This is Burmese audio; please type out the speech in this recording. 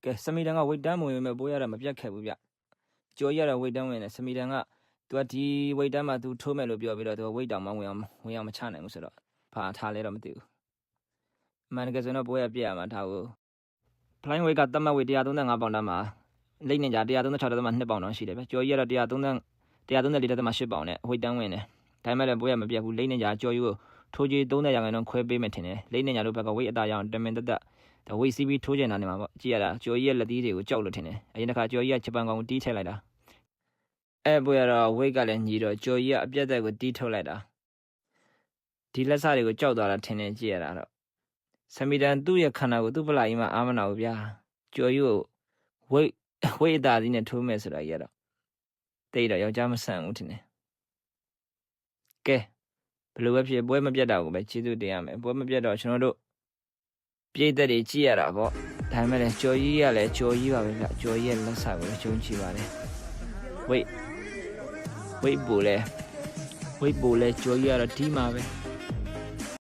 ကဲစမီတန်ကဝိတ်တန်းဝင်မဲ့ပိုးရတာမပြတ်ခဲ့ဘူးဗျကြော်ရတာဝိတ်တန်းဝင်တယ်စမီတန်ကသူကဒီဝိတ်တန်းမှာသူထိုးမဲ့လို့ပြောပြီးတော့သူကဝိတ်တောင်မှဝင်အောင်မချနိုင်ဘူးဆိုတော့ဘာထားလဲတော့မသိဘူးအမှန်တကယ်ဆိုတော့ပိုးရပြည့်ရမှာဒါကို flying weight ကတတ်မှတ်ဝိတ်135ပေါင်တန်းမှာလိမ့်နေကြ136.2ပေါင်တောင်ရှိတယ်ဗျကြော်ရတာ134.8ပေါင်နဲ့ဝိတ်တန်းဝင်တယ်ဒါမှလည်းပိုးရမပြတ်ဘူးလိမ့်နေကြကြော်ယူကိုထိုးကြီး30ရာခိုင်နှုန်းခွဲပေးမယ်ထင်တယ်လိမ့်နေကြလို့ဘက်ကဝိတ်အသားရအောင်တမင်တက်ဒါဝိတ်စီးပြီးထိုးကျင်တာနေမှာပေါ့ကြည့်ရတာကြော်ကြီးရဲ့လက်သီးတွေကိုကြောက်လို့ထင်တယ်အရင်တစ်ခါကြော်ကြီးကဂျပန်ကောင်တီးထည့်လိုက်တာပိုးရတော့ဝိတ်ကလည်းညီတော့ကြော်ကြီးကအပြတ်သက်ကိုတီးထုတ်လိုက်တာဒီလက်စတွေကိုကြောက်သွားတာထင်တယ်ကြည့်ရတာတော့စမီတန်သူ့ရဲ့ခန္ဓာကိုသူ့ပလာကြီးမှာအာမနာဘူးဗျာကြော်ကြီးကိုဝိတ်အသားစီးနဲ့ထိုးမယ်ဆိုတာကြီးကတော့တိတ်တော့ယောက်ျားမဆန်ဘူးထင်တယ်ကဲဘယ်လိုပဲဖြစ်ပွဲမပြတ်တာကိုပဲကျေးဇူးတင်ရမယ်ပွဲမပြတ်တော့ကျွန်တော်တို့ပြည့်သက်တွေကြည့်ရတာပေါ့ဒါပေမဲ့လည်းကြော်ကြီးကလည်းကြော်ကြီးပါပဲဗျကြော်ကြီးရဲ့လက်စကိုလည်းကျုံကြည့်ပါတယ်ဝိတ်ပူလဲကြော်ကြီးကတော့ဒီမှာပဲ